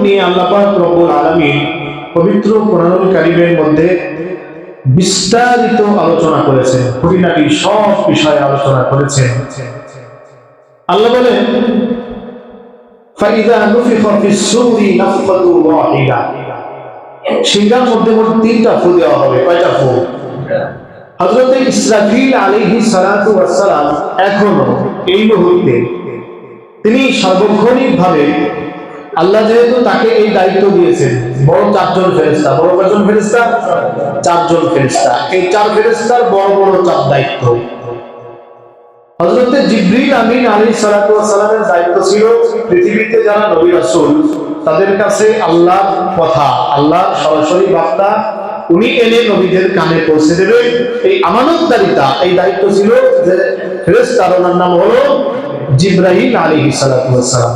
নিয়ে আল্লাহ পাক রব্বুল আলামিন পবিত্র কোরআনুল কারীমের মধ্যে বিস্তারিত আলোচনা করেছেন, খুঁটিনাটি সব বিষয়ে আলোচনা করেছেন। আল্লাহ বলেন ফাইযা নুফিখা ফিস-সূরি নাফখাতু ওয়াহিদা, সিংহার মধ্যে মোট 3টা ফু দেওয়া হবে। কয়টা ফু? হযরত ইসরাফিল আলাইহিস সালাতু ওয়াস সালাম এখনো এই মুহূর্তে তিনি সার্বক্ষণিকভাবে আল্লাহ যেহেতু তাকে এই দায়িত্ব দিয়েছেন, বড় 4জন ফেরেশতা, বড় কয়জন ফেরেশতা? 4জন ফেরেশতা। এই 4 ফেরেশতার বড় বড় 4 দায়িত্ব। হযরত জিবরিল আমিন আলাইহিস সালাতু ওয়াস সালামের দায়িত্ব ছিল পৃথিবীতে যারা নবী রাসূল তাদের কাছে আল্লাহর কথা, আল্লাহর সরাসরি বার্তা উনি এনে নবীদের কানে পৌঁছে দেবে। এই আমানতদারিতা, এই দায়িত্ব ছিল যে ফেরেশতার নাম হলো জিবরাইল আলাইহিস সালাতু ওয়াস সালাম।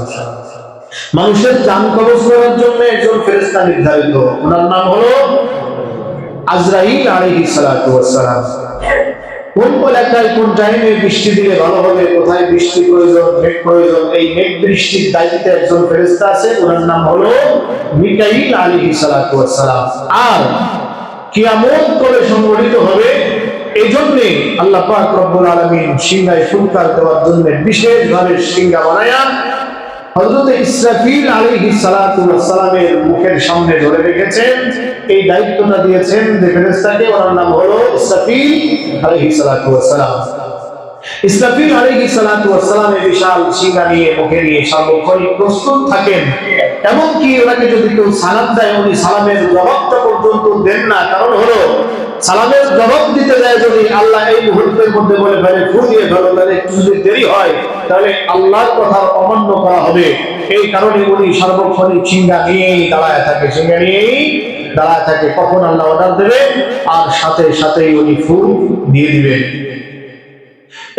মানুষের জান কবজ করার জন্য একজন ফেরেশতা নির্ধারিত, ওনার নাম হলো আজরাইল আলাইহিস সালাতু ওয়াস সালাম। কোন এলাকায় কোন টাইমে বৃষ্টি দিলে ভালো হবে, কোথায় বৃষ্টি প্রয়োজন, মেঘ প্রয়োজন, এই মেঘ বৃষ্টির দায়িত্বে একজন ফেরেশতা আছে, ওনার নাম হলো মিকাইল আলাইহিস সালাতু ওয়াস সালাম। আর কিয়ামত কবে সংঘটিত হবে, এই জন্য আল্লাহ পাক রব্বুল আলামিন সিংহায় ফুৎকার দেওয়ার জন্য বিশেষভাবে সিংহা বানায়া হযরত ইসরাফিল আলাইহিস সালাতু ওয়াস সালামের মুখের সামনে ধরে রেখেছেন। এই দায়িত্বটা দিয়েছেন যে ফেরেশতাকে, ওনার নাম হলো ইসরাফিল আলাইহিস সালাতু ওয়াস সালাম। ইসরাফিল আলাইহিস সালাতু ওয়াস সালামের বিশাল সিংহা নিয়ে মুখে নিয়ে সার্বক্ষণিক প্রস্তুত থাকেন। এমনকি ওনাকে যদি কেউ সালাম দেয়, উনি সালামের জবাবটা পর্যন্ত দেন না। কারণ হলো সালামের জবাব দিতে যায় যদি আল্লাহ এই মুহূর্তের মধ্যে বলে ফেলে ফু দিয়ে ফেলো, তাহলে একটু যদি দেরি হয় তাহলে আল্লাহর কথা অমান্য করা হবে। এই কারণে উনি সার্বক্ষণিক সিংহা নিয়েই দাঁড়ায় থাকে, সিংহা নিয়েই দাঁড়ায় থাকে। কখন আল্লাহ অর্ডার দেবে আর সাথে সাথেই উনি ফু দিয়ে দিবেন।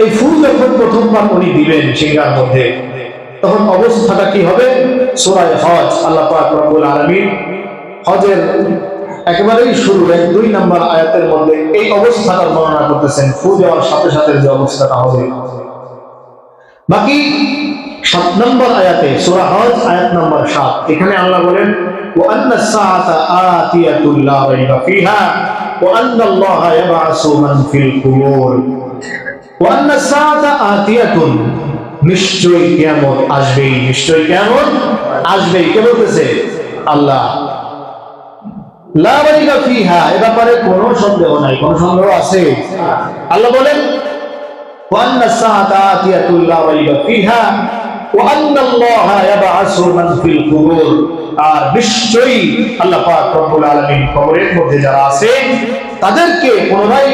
এই ফু যখন প্রথমবার উনি দিবেন সিংহার মধ্যে, তখন অবস্থাটা কি হবে? সূরা হজ আল্লাহ পাক রব্বুল আলামিন হজের একেবারেই শুরুর 1-2 নম্বর আয়াতের মধ্যে এই অবস্থাটার বর্ণনা করতেছেন, ফু দেওয়ার সাথে সাথে যে অবস্থাটা হবে। বাকি 7 নম্বর আয়াতে সূরা হজ আয়াত নম্বর 7, এখানে আল্লাহ বলেন ওয়া আন্নাস সাআতা আতিয়াতুল লা রাইবা ফিহা ওয়া আন্নাল্লাহা ইয়াবআসু মান ফিল কুবুর। ওয়া আন্নাস সাআতা আতিয়াতুন, নিশ্চয়ই কিয়ামত আসবেই, নিশ্চয়ই কিয়ামত আসবেই। কে বলতেছে? আল্লাহ। লা রাইবা ফিহা, এ ব্যাপারে কোনো সন্দেহ নাই। কোনো সন্দেহ আছে? আল্লাহ বলেন ওয়া আন্নাস সাআতা আতিয়াতুল লা রাইবা ফিহা ওয়া আন্নাল্লাহা ইয়াবআসু মান ফিল কুবুর। আর নিশ্চয়ই আল্লাহ পাক রব্বুল আলামিন কবরের মধ্যে যারা আছে তাদেরকে পুনরায়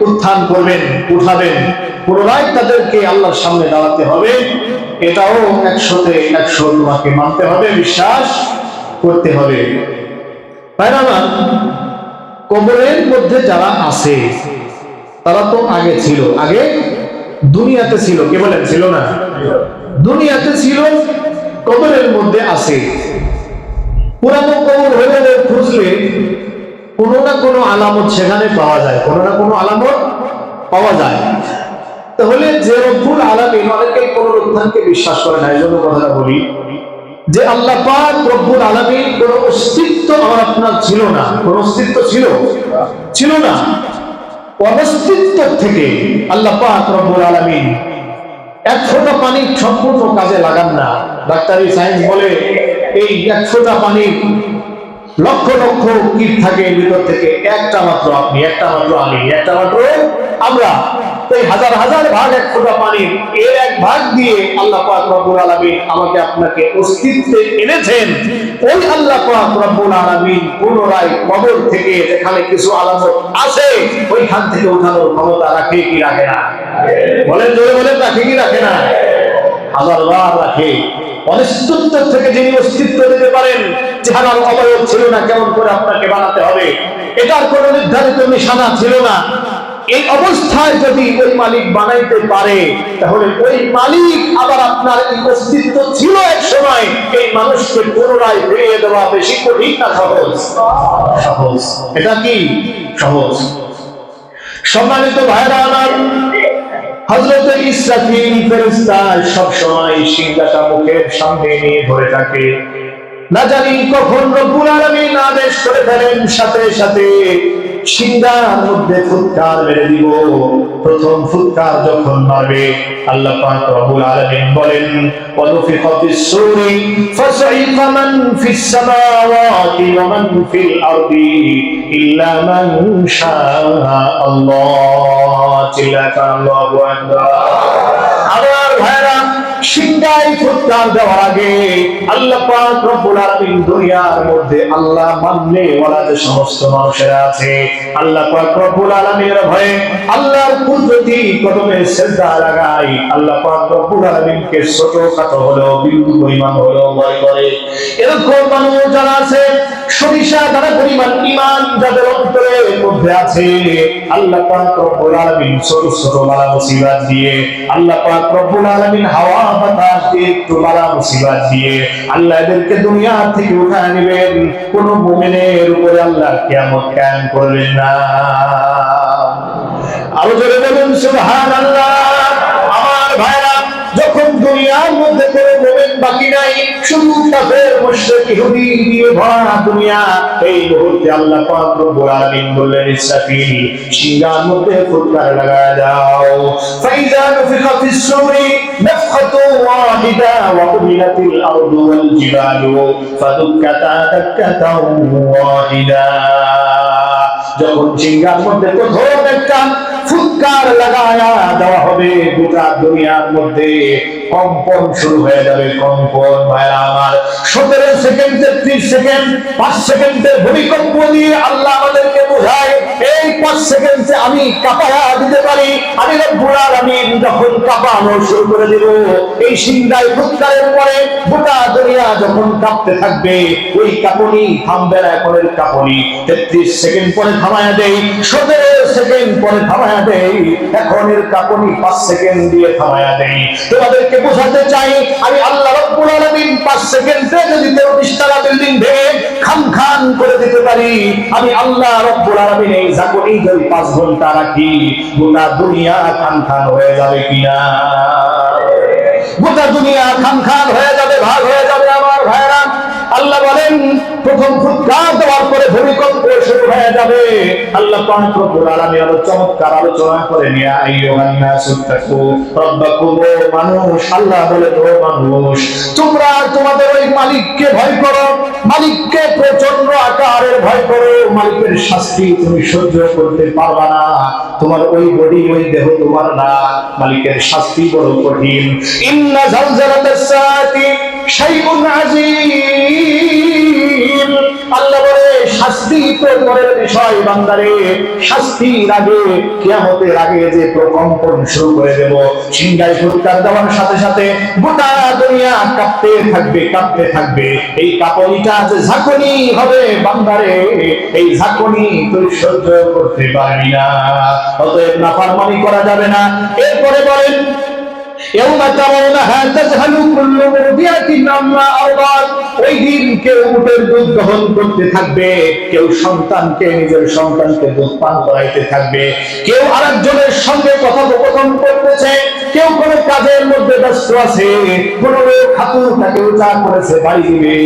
উত্থান করবেন, উঠাবেন, পুনরায় তাদেরকে আল্লাহর সামনে দাঁড়াতে হবে। এটাও 100-তে 100 তোমাকে মানতে হবে, বিশ্বাস করতে হবে। কবরের মধ্যে যারা আছে তারা তো আগে ছিল, আগে দুনিয়াতে ছিল। কে বলেন ছিল না? দুনিয়াতে ছিল, কবরের মধ্যে আছে। পুরানো কবর হয়ে খুঁজলে কোনো না কোনো আলামত সেখানে পাওয়া যায়, কোনো না কোনো আলামত পাওয়া যায়। তাহলে যে রব্বুল আলামিন, অনেকে পুনরুত্থানকে বিশ্বাস করে না, এই জন্য কথাটা বলি যে আল্লাহ পাক রব্বুল আলামিন কোন অস্তিত্ব আমার আপনার ছিল না। কোন অস্তিত্ব ছিল না। অস্তিত্ব থেকে আল্লাহ পাক রব্বুল আলামিন 1 ফোঁটা পানি সম্পূর্ণ কাজে লাগান না। ডাক্তারি সায়েন্স বলে এই 1 ফোঁটা পানি লক্ষ লক্ষ কীট থাকে ভিতর থেকে, একটা মাত্র আপনি, একটা মাত্র আমি, একটা মাত্র আমরা। এই হাজার হাজার ভাগ 1 ফোঁটা পানি, এর 1 ভাগ দিয়ে আল্লাহ পাক রব্বুল আলামিন আমাকে আপনাকে অস্তিত্বে এনেছেন। ওই আল্লাহ পাক রব্বুল আলামিন পুনরায় কবর থেকে যেখানে কিছু আলামত আছে ওইখান থেকে উঠানোর ক্ষমতা রাখে কি রাখে না? বলেন, জোরে বলেন, রাখে কি রাখে না? হাজারবার রাখে। অস্তিত্ব থেকে যিনি অস্তিত্ব দিতে পারেন, চেহারার অবয়ব ছিল না, কেমন করে আপনাকে বানাতে হবে এটার কোনো নির্ধারিত নিশানা ছিল না। এই অবস্থায় যদি ওই মালিক বানাইতে পারে, তাহলে ওই মালিক আবার আপনার অস্তিত্ব ছিল এক সময়, এই মানুষকে পুনরায় ফিরিয়ে দেওয়া বেশি কঠিন না সহজ? সহজ। এটা কি সহজ? সম্মানিত ভাইরা আমার, হযরত ইসরাফিল ফেরেশতা সব সময় সিংহাটা মুখের সামনে নিয়ে ধরে থাকে। না জানি কখন রব্বুল আলামিন আদেশ করে ফেলেন, সাথে সাথে সিংহার মধ্যে ফুৎকার মেরে দিব। প্রথম ফুৎকার যখন মারবে, আল্লাহ পাক রব্বুল আলামিন বলেন, ওয়ানুফিখা ফিস-সূরি ফাসাইকা মান ফিস-সামাওয়াতি ওয়া মান ফিল আরদি ইল্লা মান শাআল্লাহ। চিল্লাকা আল্লাহু আকবার। আমার ভাইরা, সিংহায় ফুৎকার দেওয়ার আগে আল্লাহ পাক রব্বুল আলামিন দুনিয়ার মধ্যে আল্লাহ মানলে ওরা যে সমস্ত মানুষেরা আছে, আল্লাহ পাক রব্বুল আলামিনের ভয়ে আল্লাহর কুদরতি কদমে সিজদা লাগাই, আল্লাহ পাক রব্বুল আলামিনকে ছোটখাটো হলেও বিন্দু পরিমাণ হলেও ভয় করে। এরকম মানুষ যারা আছে, সরিষা দ্বারা পরিমাণ ঈমান যাদের অন্তরের মধ্যে আছে, আল্লাহ পাক রব্বুল আলামিন ছোট ছোট বালা মুসিবত দিয়ে, আল্লাহ পাক রব্বুল আলামিন হাওয়া বাতাস দিয়ে, একটু বালা মুসিবত দিয়ে আল্লাহ এদেরকে দুনিয়া থেকে উঠায় নেবেন। কোন মুমিনের উপরে আল্লাহ কিয়ামত কায়েম করবেন না। আরো জোরে বলুন সুবহানাল্লাহ। আমার ভাইরা, যখন দুনিয়ার মধ্যে কোনো মুমিন বাকি নাই, শুধু কাফের মুশরিক ইহুদি দিয়ে ভরা দুনিয়া, এই মুহূর্তে আল্লাহ পাক রব্বুল আলামিন বললেন, ইসরাফিল সিংহার মধ্যে ফুৎকার লাগায়া দাও। ফাইজা নুফিখা ফিস-সূরি নাফখাতু ওয়াহিদা ওয়া উমিলাতিল আরদু ওয়াল জিবালু ফাদুক্কাতা দাক্কাতাও ওয়াহিদা। যখন সিংহার মধ্যে প্রথম একটা ফুৎকার লাগায়া দেওয়া হবে, গোটা দুনিয়ার মধ্যে কম্পন শুরু হয়ে যাবে। কম্পন ভাইরা আমার, 17 সেকেন্ড 33 সেকেন্ড 5 সেকেন্ডের ভূমিকম্প দিয়ে আল্লাহ আমাদেরকে বোঝায়, এই 5 সেকেন্ডে আমি কাঁপায়া দিতে পারি। আমি রব্বুল আলামিন যখন কাঁপানো শুরু করে দেব, এই সিংহায় ফুৎকারের পরে গোটা দুনিয়া যখন কাঁপতে থাকবে, ওই কাঁপুনি থামবে না। এখনের কাঁপুনি 33 সেকেন্ড পরে থামায়া দেই, 17 সেকেন্ড পরে থামায়া দেই, এখনের কাঁপুনি 5 সেকেন্ড দিয়ে থামায়া দেই। তোমাদেরকে বোঝাতে চাই, আমি আল্লাহ রব্বুল আলামিন 5 সেকেন্ডে যদি 23 তলা বিল্ডিং ভেঙে খান খান করে দিতে পারি, আমি আল্লাহ রব্বুল আলামিন এই ঝাঁকুনি যদি 5 ঘন্টা রাখি, গোটা দুনিয়া খান খান হয়ে যাবে কিনা? গোটা দুনিয়া খান খান হয়ে যাবে, ভাগ হয়ে যাবে। আমার ভাইরা, আল্লাহ বলেন, প্রথম ফুৎকার দেওয়ার পরে ভূমিকম্প শুরু হয়ে যাবে। আল্লাহ পাক রব্বুল আলামিন আরো চমৎকার আলোচনা করে নিয়ে, আইয়ুহান নাসু তাকু রাব্বাকুম, মানুষ, আল্লাহ বলে, ও মানুষ, তোমরা তোমাদের ওই মালিককে ভয় করো, মালিককে প্রচন্ড আকারের ভয় করো। মালিকের শাস্তি তুমি সহ্য করতে পারবা না, তোমার ওই বডি, ওই দেহ তোমার না, মালিকের শাস্তি বড় কঠিন। ইন্না জালজালাতাস সাআতি শাইউন আযীম। আল্লাহ বলে, শাস্তি তো পরের বিষয় বান্দারে, শাস্তির আগে, কিয়ামতের আগে যে প্রকম্পন শুরু করে দেব, সিংহায় ফুৎকার দেওয়ার সাথে সাথে গোটা দুনিয়া কাঁপতে থাকবে, কাঁপতে থাকবে। এই কাঁপুনিটা যে ঝাঁকুনি হবে বান্দারে, এই ঝাঁকুনি তুই সহ্য করতে পারবি না, অতএব নাফরমানি করা যাবে না। এরপরে বলেন, ইয়াউমা তারাউনাহা তাযহালু কুল্লু মুরদিআতিন আম্মা আরদাত। ওই দিন কেউ উটের দুধ গ্রহণ করতে থাকবে, কেউ সন্তানকে, নিজের সন্তানকে দুধ পান করাইতে থাকবে, কেউ আরেকজনের সঙ্গে কথোপকথন করতেছে, কেউ কোনো কাজের মধ্যে ব্যস্ত আছে, কোন লোক খাতুন তাকে উঁচা করেছে বাড়ি দিবে।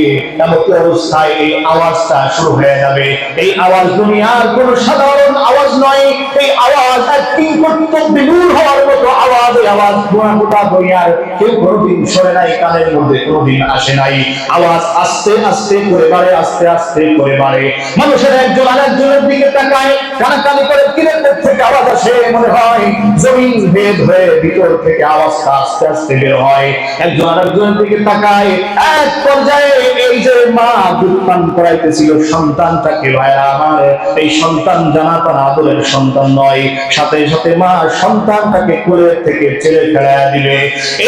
এমন অবস্থায় এই আওয়াজটা শুরু হয়ে যাবে। এই আওয়াজ দুনিয়ার কোন সাধারণ আওয়াজ নয়, এই আওয়াজ এক কিংকর্তব্য বিমূল হওয়ার মতো আওয়াজ। এই আওয়াজ গোটা দুনিয়ার কেউ কোনোদিন শোনে নাই, কানের মধ্যে কোনোদিন আসে নাই। আওয়াজ আস্তে আস্তে করে বাড়ে, আস্তে আস্তে করে বাড়ে। মানুষের একজন আরেকজনের দিকে তাকায়, কানাকানি করে, কিরে থেকে আওয়াজ আসে, মনে হয় জমিন ভেদ হয়ে ভিতর থেকে আওয়াজটা আস্তে আস্তে বের হয়। একজন আরেকজনের দিকে তাকায়, এক পর্যায়ে এই যে মা দুধ পান করাইতেছিল সন্তানটাকে, ভাইরা আমার, এই সন্তান জানাতান আদরের সন্তান নয়, সাথে সাথে মা সন্তানটাকে কোলে থেকে ছেড়ে ফেলাইয়া দিবে।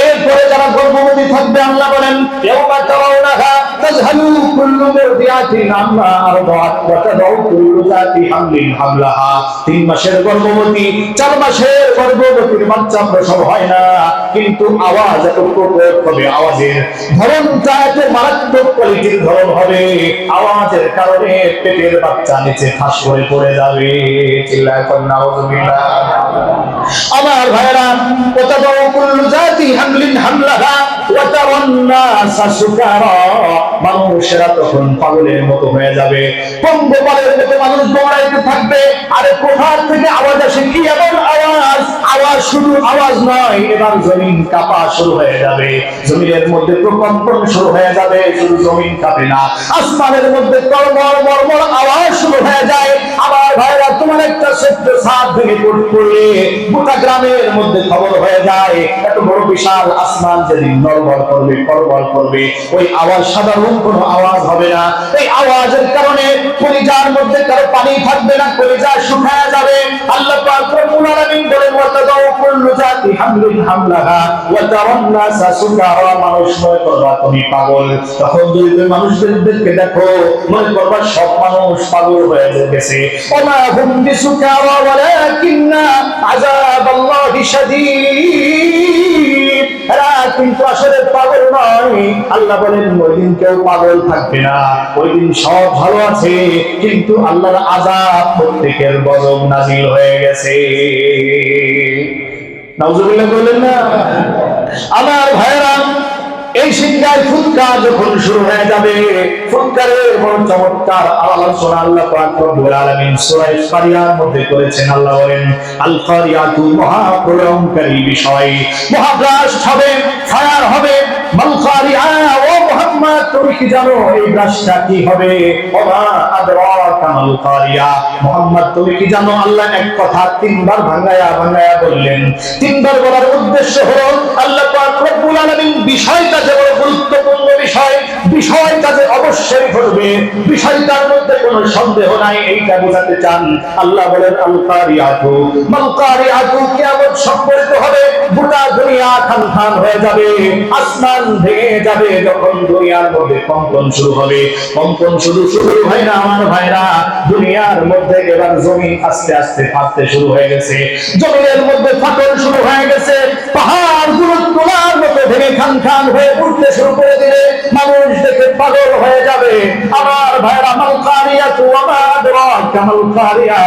এরপরে যারা গর্ভবতী থাকবে, আল্লাহ বলেন, ইয়াউমা তারাউনাহা তাযহালু কুল্লু মুরদিআতিন আম্মা আরদাত ওয়া তাদাউ কুল্লু যাতি হামলিন হামলাহা। 3 মাসের গর্ভবতী, 4 মাসের গর্ভবতীর বাচ্চা প্রসব হয় না, কিন্তু আওয়াজ এত প্রকট হবে, আওয়াজের ধরনটা এত মারাত্মক কোয়ালিটির ধরন হবে, আওয়াজের কারণে পেটের বাচ্চা নিচে ফাঁস করে পড়ে যাবে। চিল্লায় পড়েন নাউযুবিল্লাহ। আমার ভাইরা, ওয়া তাদাউ কুল্লু যাতি হামলিন হামলাহা ওয়া তারান নাসা সুকারা। মানুষেরা মানুষেরা তখন পাগলের মতো হয়ে যাবে, পঙ্গপালের মতো মানুষ দৌড়াইতে থাকবে। আরে কোথার থেকে আওয়াজ আসে, কি এমন আওয়াজ? আওয়াজ শুধু আওয়াজ নয়, এবার জমিন কাঁপা শুরু হয়ে যাবে, জমিনের মধ্যে প্রকম্পন শুরু হয়ে যাবে। শুধু জমিন কাঁপে না, আসমানের মধ্যে তরমর মরমর আওয়াজ শুরু হয়ে যায়। আমার ভাইরা, তোমার একটা ছোট্ট ছাদ ভেঙে পড়লে গোটা গ্রামের মধ্যে খবর হয়ে যায়। এত বড় বিশাল আসমান যেদিন নড়বড় করবে, করবড় করবে, ওই আওয়াজ সাধারণ কোনো আওয়াজ হবে না। এই আওয়াজের কারণে কলিজার মধ্যে কারো পানি থাকবে না, কলিজা শুকায় যাবে। আল্লাহ পাক রব্বুল আলামিন বলেন, ওয়াতাদাউ কুল্লু জাতি হামলিন হামলাহা ওয়া তারান নাসা সুকারা। মানুষ মনে করবা তুমি পাগল, তখন যদি তুমি মানুষদেরকে দেখো মনে করবা সব মানুষ পাগল হয়ে গেছে। ওমা হুম বিসুকারা ওয়ালাকিন্না আযাবাল্লাহি শাদীদ। এরা কিন্তু আসলে পাগল নয়। আল্লাহ বলেন ওই দিন কেউ পাগল থাকবে না, ওই দিন সব ভালো আছে, কিন্তু আল্লাহর আযাব প্রত্যেকের গজব নাজিল হয়ে গেছে। নাউজুবিল্লাহ বলেন না। আমার ভাইরা, এই সিংহায় ফুৎকার যখন শুরু হয়ে যাবে, ফুৎকারের বড় চমৎকার আলোচনা আল্লাহ পাক রব্বুল আলামিন সূরা কারিয়ার মধ্যে করেছেন। আল্লাহ বলেন, আল কারিয়াতু মহাপ্রলয়ঙ্কারী বিষয়, মহাব্লাস্ট হবে, ফায়ার হবে। মাল কারিয়া, ও মুহাম্মদ তুমি কি জানো এই ব্লাস্টটা কি হবে? ওমা আদরাকা মাল কারিয়া, মুহাম্মদ তুমি কি জানো? আল্লাহ এক কথা তিনবার ভাঙায়া ভাঙায়া বললেন। তিনবার বলার উদ্দেশ্য হলো আল্লাহ পাক রব্বুল আলামিন বিষয়টা যে বড় গুরুত্বপূর্ণ বিষয়, বিষয়টা যে অবশ্যই ঘটবে, বিষয়টার মধ্যে কোনো সন্দেহ নাই, এইটা বোঝাতে চান। আল্লাহ বলেন, আল কারিয়াতু মাল কারিয়াতু, কিয়ামত সংঘটিত হবে, গোটা দুনিয়া খানখান হয়ে যাবে, আসমান ভেঙে যাবে। যখন দুনিয়ার মধ্যে কম্পন শুরু হবে, কম্পন শুরু হয় না আমার ভাইরা, দুনিয়ার মধ্যে এবার জমিন আস্তে আস্তে ফাটতে শুরু হয়ে গেছে, জমিনের মধ্যে ফাটল শুরু হয়ে গেছে। পাহাড় গুলো তোলার মতো ভেঙে খানখান হয়ে উঠতে শুরু করে দিলে মানুষ দেখে পাগল হয়ে যাবে। আমার ভাইরা, মাল কারিয়াতু ওয়া মা আদরাকা মাল কারিয়া,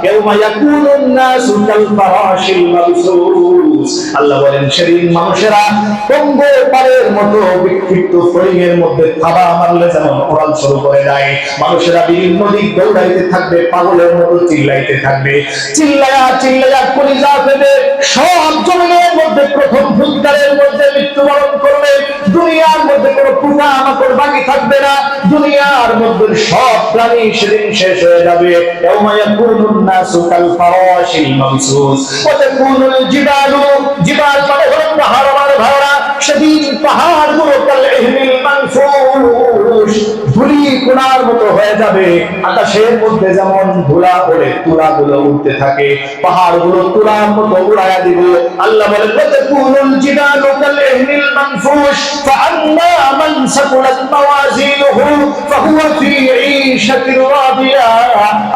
ইয়াওমা ইয়াকুনুন নাসু কাল ফারাশিল মাবসুস। আল্লাহ বলেন, সেদিন মানুষেরা পঙ্গপালের মতো বিক্ষিপ্ত ফড়িংয়ের মধ্যে থাবা মারলে যেমন ওড়াল শুরু করে দেয়, মানুষেরা বিভিন্ন দিক দৌড়াইতে থাকবে, পাগলের মতো চিল্লাইতে থাকবে। চিল্লায়া চিল্লায়া কলিজা ফেটে সব জমিনের মধ্যে প্রথম ফুৎকারের মধ্যে মৃত্যুবরণ করবে। দুনিয়ার মধ্যে কোনো পোকা মাকড় বাকি থাকবে না, দুনিয়ার মধ্যে সব প্রাণী সেদিন শেষ হয়ে যাবে। ইয়াওমা ইয়াকুনুন নাসু কাল ফারাশিল মাবসুস ওয়া তাকুনুল জিবালু, জিবাল মানে হলো পাহাড়। আমার ভাইরা, সেদিন পাহাড়গুলো কাল ইহনিল মানফুশ, ধুলি কোনার মতো হয়ে যাবে। আকাশের মধ্যে যেমন ধুলা ওড়ে, তুলাগুলো উঠতে থাকে, পাহাড়গুলো তুলার মতো উড়ায়া দিবে। আল্লাহ বলেন, ওয়াতাকুনুল জিবালু কাল ইহনিল মানফুশ ফাআম্মা মান সাকুলাত মাওয়াজিনুহু ফাহুয়া ফি ঈশাতির রাদিয়া।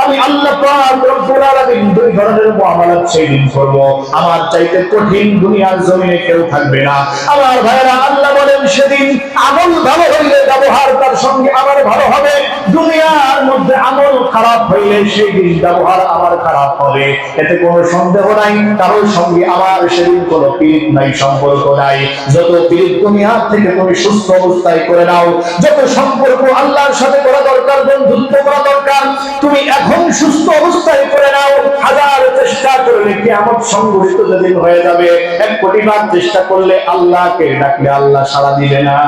আমি আল্লাহ পাক রব্বুল আলামিন দুই ধরনের মুআমালাত সেদিন করব, আমার চাইতে কঠিন দুনিয়ার জমিনে কেউ থাকবে না। আমার ভাইরা, আল্লাহ বলেন সেদিন আমল ভালো হইলে ব্যবহার তার সঙ্গে আমার ভালো হবে, দুনিয়ার মধ্যে আমল খারাপ হইলে সেই দিন ব্যবহার আমার খারাপ হবে। এতে কোনো সন্দেহ নাই, কারোর সঙ্গে আমার সেদিন কোনো পীড়িত নাই, সম্পর্ক নাই। যত পীড়িত দুনিয়ার থেকে তুমি সুস্থ অবস্থায় করে নাও, যত সম্পর্ক আল্লাহর সাথে করা দরকার, বন্ধুত্ব করা দরকার, তুমি এখন সুস্থ অবস্থায় করে নাও। হাজার চেষ্টা করলে কিয়ামত সংঘটিত যেদিন হয়ে যাবে, 1 কোটি বার চেষ্টা করলে আল্লাহকে ডাকলে আল্লাহ সাড়া দিবে না।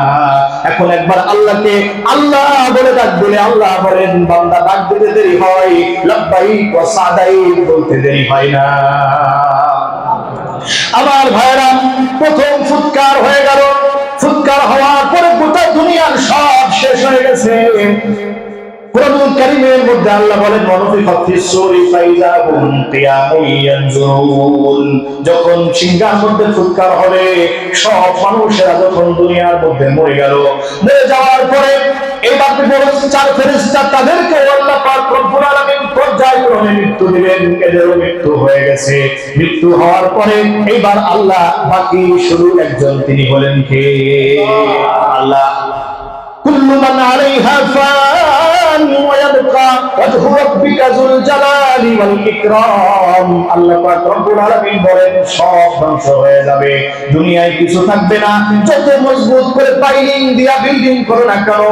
এখন একবার আল্লাহকে আল্লাহ বলে ডাক দিলে আল্লাহ বলেন, বান্দা ডাক দিতে দেরি হয়, লাব্বাইক ওয়া সাদাইক বলতে দেরি হয় না। আমার ভাইরা, প্রথম ফুৎকার হয়ে গেল, ফুৎকার হওয়ার পরে গোটা দুনিয়ার সব শেষ হয়ে গেছে। কোরআনুল কারীমের মধ্যে আল্লাহ বলেন, ওয়ানুফিখা ফিস-সূরি ফাইযা হুম কিয়ামুন ইয়ানজুরুন, যখন সিংহার মধ্যে ফুৎকার হবে, সব মানুষেরা যখন দুনিয়ার মধ্যে মরে গেল, মরে যাওয়ার পরে এবার বলেছেন 4 ফেরেশতা, তাদেরকে আল্লাহ পাক রব্বুল আলামিন পর্যায়ক্রমে মৃত্যু দিবেন। এদেরও মৃত্যু হয়ে গেছে। মৃত্যু হওয়ার পরে এইবার আল্লাহ বাকি শুধু একজন, তিনি হলেন কে? আল্লাহ। কুল্লু মান আলাইহা ফান ওয়া ইয়াবকা ওয়াজহু রাব্বিকা যুল জালালি ওয়াল ইকরাম। আল্লাহ পাক রব্বুল আলামিন বলেন সব ধ্বংস হয়ে যাবে, দুনিয়ায় কিছু থাকবে না। যত মজবুত করে পাইলিং দিয়া বিল্ডিং করো না কেন,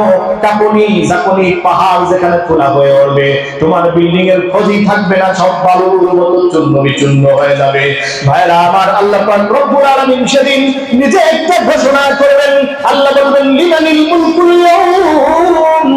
কাপনি জাকনি পাহাড় যেখানে খোলা হয়ে উঠবে, তোমার বিল্ডিং এর খোঁজই থাকবে না, সব বালুর মতো চূর্ণ বিচূর্ণ হয়ে যাবে। ভাইরা আমার, আল্লাহ পাক রব্বুল আলামিন সেদিন নিজে একটা ঘোষণা করবেন। আল্লাহ বলবেন লিমানিল মুলকুল ইয়াউম।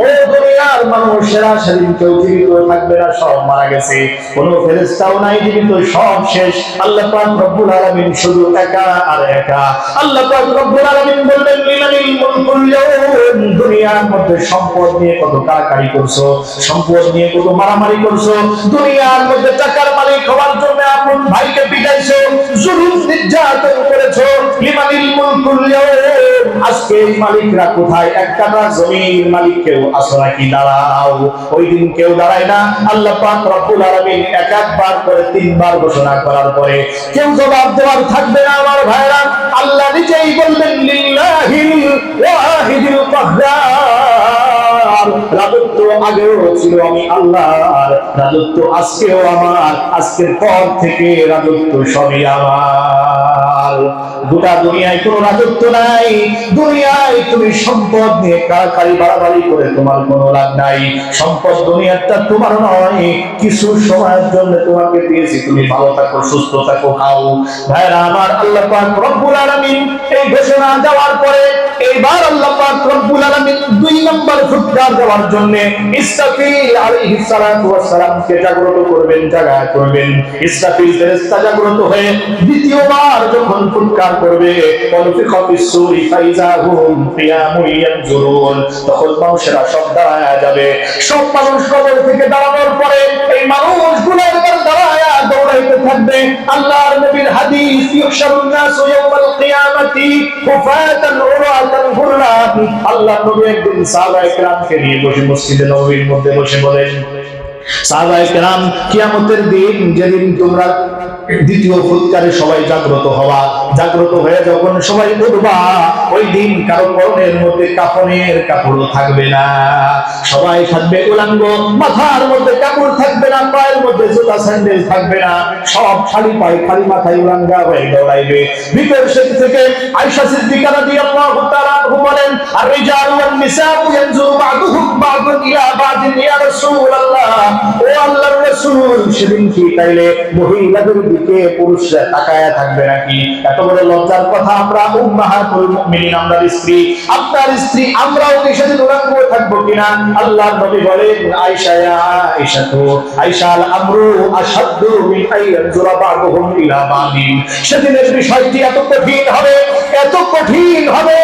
ও দুনিয়ার মানুষেরা, সেদিন কেউ জীবিত থাকবে না, সব মারা গেছে, কোনো ফেরেশতাও নাই জীবিত, সব শেষ। আল্লাহ পাক রব্বুল আলামিন শুধু একা আর একা। আল্লাহ পাক রব্বুল আলামিন বলবেন লিমানিল মুলকুল ইয়াউম। দুনিয়ার মধ্যে সম্পদ নিয়ে কত কাড়াকাড়ি করছো, সম্পদ নিয়ে কত মারামারি করছো, দুনিয়ার মধ্যে টাকার মালিক হওয়ার জন্য আপন ভাইকে পিটাইছো, জুলুম নির্যাতন করেছো। লিমানিল মুলকুল ইয়াউম। আজকে এই মালিকরা কোথায়? একটা জমির মালিক কেউ আসো নাকি? দাঁড়াও। ওই দিন কেউ দাঁড়ায় না। আল্লাহ পাক রব্বুল আলামিন এক একবার করে তিনবার ঘোষণা করার পরে কেউ জবাব দেওয়ার থাকবে না আমার ভাইরা। আল্লাহ নিজেই বলবেন লিল্লাহিল ওয়াহিদিল কাহ্হার। রাজত্ব আগেও ছিল আমি আল্লাহর, রাজত্ব আজকেও আমার, আজকের পর থেকে রাজত্ব সবই আমার। গোটা দুনিয়ায় কোনো রাজত্ব নাই। দুনিয়ায় তুমি সম্পদ নিয়ে কাড়াকাড়ি বাড়াবাড়ি করে তোমার কোনো লাভ নাই। সম্পদ দুনিয়াটা তোমার নয়, কিছু সময়ের জন্য তোমাকে দিয়েছি, তুমি ভালো থাকো, সুস্থ থাকো, খাও। ভাইরা আমার, আল্লাহ পাক রব্বুল আলামিন এই ঘোষণা দেওয়ার পরে এইবার আল্লাহ পাক রব্বুল আলামিন 2 নম্বর ফুৎকার দেওয়ার জন্য ইসরাফিল আলাইহিস সালাতু ওয়াস সালামকে জাগ্রত করবেন, জাগা করবেন। ইসরাফিল ফেরেশতা জাগ্রত হয়ে দ্বিতীয়বার যখন ফুৎকার করবে, ওয়ানফিখা ফিস-সূরি ফাইযা হুম কিয়ামুন ইয়ানজুরুন, তখন মানুষেরা সব দাঁড়ায়া যাবে। সব মানুষ কবর থেকে দাঁড়ানোর পরে এই মানুষগুলো এবার দাঁড়ায়া দৌড়াইতে থাকবে। আল্লাহর নবীর হাদিস, ইউহশারুন নাসু ইয়াওমাল কিয়ামাতি হুফাতান উরাতান গুররান। আল্লাহর নবী একদিন সাহাবায়ে কেরামকে নিয়ে বসে মসজিদে নববীর মধ্যে বসে বলেন, সাহাবায়ে কেরাম, কিয়ামতের দিন যেদিন তোমরা দ্বিতীয় ফুৎকারে সবাই জাগ্রত হওয়া, জাগ্রত হয়ে যখন সবাই উঠবা, ওই দিন কারো পরনের মধ্যে কাফনের কাপড় থাকবে না, সবাই থাকবে উলঙ্গ, মাথার মধ্যে কাপড় থাকবে না, পায়ের মধ্যে জুতা স্যান্ডেল থাকবে না, সব খালি পায়ে খালি মাথায় উলঙ্গা হয়ে দৌড়াইবে। ভিতর থেকে আয়েশা সিদ্দিকা রাদিয়াল্লাহু তাআলা বলেন, আর-রিজালু ওয়ান-নিসাউ ইয়ানজুরু বা'দুহুম বা'দান ইলা বা'দিন ইয়া রাসূলুল্লাহ। ও আল্লাহর রাসূল, সেদিন কি তাইলে মহিলাদের দিকে পুরুষরা তাকায়া থাকবে নাকি? এত বড় লজ্জার কথা। আমরা উম্মাহাতুল মুমিনিন, আমরা স্ত্রী, আপনার স্ত্রী, আমরাও কি সেদিন উলঙ্গ থাকবো কিনা? আল্লাহর নবী বলেন, আয়েশা, ইয়া আয়েশা, তো আয়েশা, আল আমরু আশাদ্দু মিন আইয়ানজুরা বা'দুহুম ইলা বা'দিন। সেদিনের বিষয়টি এত কঠিন হবে, এত কঠিন হবে।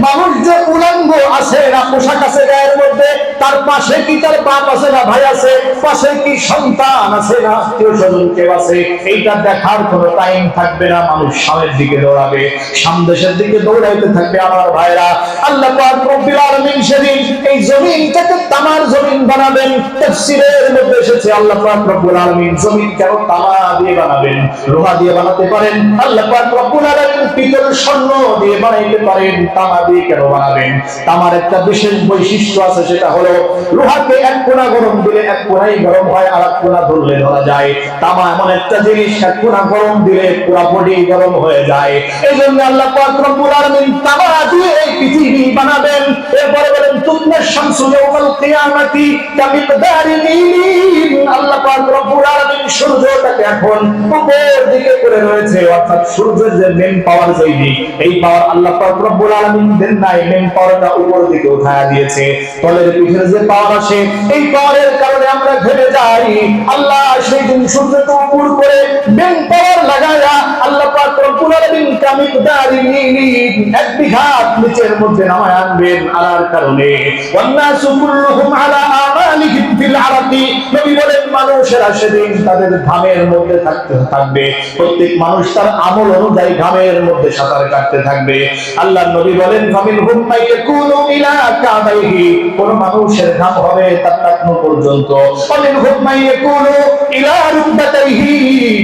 মানুষ যে উলঙ্গ আছে না, পোশাক আছে গায়ের মধ্যে, তার পাশে কি তার বাপ আছে না ভাই আছে, পাশে কি সন্তান আছে না আত্মীয় স্বজন কেউ আছে, এইটা দেখার কোনো টাইম থাকবে না। মানুষ সামনের দিকে দৌড়াবে, সামদেশের দিকে দৌড়াইতে থাকবে। আমার ভাইরা, আল্লাহ পাক রব্বুল আলামিন সেদিন এই জমিনটাকে তামার জমিন বানাবেন। তাফসীরের মধ্যে এসেছে আল্লাহ পাক রব্বুল আলামিন জমিন কেন তামা দিয়ে বানাবেন, লোহা দিয়ে বানাতে পারেন। আল্লাহ পাক রব্বুল আলামিন পিতল স্বর্ণ দিয়ে বানাইতে পারেন, তামা দিয়ে কেন বানাবেন? তামার একটা বিশেষ বৈশিষ্ট্য আছে, সেটা হলো লোহাকে এক কোণা গরম দিলে এক কোণাই গরম হয়, আর এক কোণা ধরলে ধরা যায়। তামা এমন একটা জিনিস, এক কোণা গরম দিলে পুরো বডি গরম হয়ে যায়। এই জন্য আল্লাহ পাক রব্বুল আলামিন তামা দিয়ে এই পৃথিবী বানাবেন। এরপরে বলেন, তুমনাশ শামসু ইয়াওমাল কিয়ামাতি কামিকদারি মিন। আল্লাহ পাক রব্বুল আলামিন সূর্যটাকে এখন উপর দিকে করে রয়েছে, অর্থাৎ সূর্যের যে মেন পাওয়ার, যেই দিক, এই পাওয়ার আল্লাহ পাক রব্বুল আলামিন দেন নাই, মেন পাওয়ারটা উপর দিকে উঠায়া দিয়েছে। তলের পিঠের যে পাওয়ার আছে, এই পাওয়ারের কারণে আমরা ঘেমে যাই। আল্লাহ সেই দিন সূর্যকে উপর করে মেন পাওয়ার লাগায়া আল্লাহ পাক রব্বুল আলামিন কামিকদারি মিন, এক বিঘা নিচের মধ্যে নামায় আনবেন আলার কারণে। ওয়ান্নাসু কুল্লুহুম আলা আমালিহিম ফিল আরাকি। নবী বলেন, মানুষেরা সেদিন তাদের ঘামের মধ্যে থাকতে থাকবে, প্রত্যেক মানুষ তার আমল অনুযায়ী ঘামের মধ্যে সাঁতার কাটতে থাকবে। আল্লাহর নবী বলেন, ফামিনহুম মাইয়াকুনু ইলা কাবাইহি কোন মানুষের ঘাম হবে তার টাকনো পর্যন্ত, অমিনহুম মান ইয়াকুলু ইলা রুকবাতাইহি,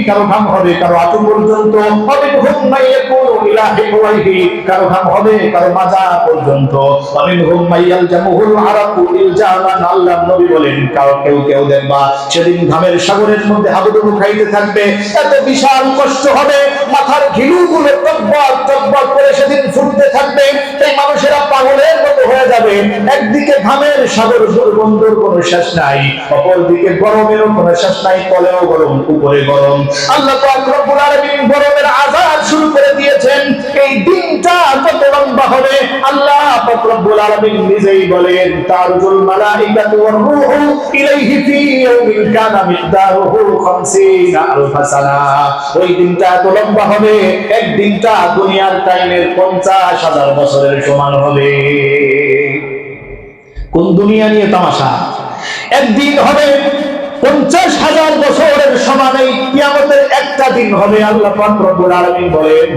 কারো ঘাম হবে কারো হাঁটু পর্যন্ত, অমিনহুম মান ইয়াকুলু ইলা হিকওয়াইহি, কারো ঘাম হবে কারো মাজা পর্যন্ত, অমিনহুম মান ইয়ালজামুহুল আরাকু ইলজামান। আল্লাহর নবী বলেন কেউ কেউ দেখবা সেদিন ঘামের সাগরের মধ্যে হাবুডুবু খাইতে থাকবে, এত বিশাল কষ্ট হবে, মাথার ঘিলুগুলো টকবক টকবক করে সেদিন ফুটতে থাকবে, এই মানুষেরা পাগলের মতো হয়ে যাবে। একদিকে ঘামের সাগর দুর্গন্ধের কোনো শেষ নাই, অপরদিকে গরমেরও কোনো শেষ নাই, তলেও গরম উপরে গরম। আল্লাহ পাক রব্বুল আলামিন গরমের আযাব শুরু করে দিয়েছেন। এই দিনটা কত লম্বা হবে আল্লাহ পাক রব্বুল আলামিন নিজেই বলেন, তারজুল মালাইকাতু ওয়ার রূহু ইলাইহি ফি ইয়াউমিন কানা মিকদারুহু 50 আলফা সানা। ওই দিনটা এত লম্বা হবে, এক দিনটা দুনিয়ার টাইমের 50,000 বছরের সমান হবে। কোন দুনিয়া নিয়ে তামাশা? একদিন হবে 50,000 বছরের সমান। এই কিয়ামতের একটা দিন হবে, আল্লাহ পাক রব্বুল আলামিন বলেন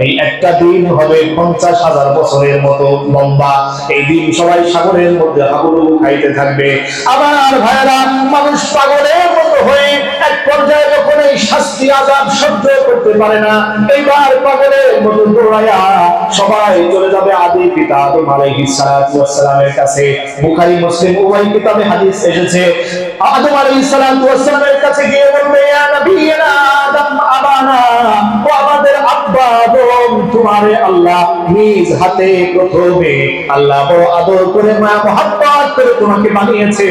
এই একটা দিন হবে 50,000 বছরের মতো লম্বা। এই দিন সবাই সাগরের মধ্যে হাবুডুবু খাইতে থাকবে। আবার ভাইরা, মানুষ পাগলের মতো হয়ে এক পর্যায়ে যখন এই শাস্তি আযাব সহ্য করতে পারে না, এইবার পাগলের মতো দৌড়ায়া সবাই চলে যাবে আদি পিতা আদম আলাইহিস সালাতু ওয়াস সালামের কাছে। বুখারী মুসলিম উভয় কিতাবে হাদিস এসেছে, আদম আলাইহিস সালাতু ওয়াস সালামের কাছে গিয়ে বলবে, ইয়া নবিয়ানা আদম আবানা, ও আমাদের আব্বা আদম, তোমারে আল্লাহ নিজ হাতে প্রথমে আল্লাহ বড় আদর করে মায়া মহব্বত করে তোমাকে বানিয়েছে,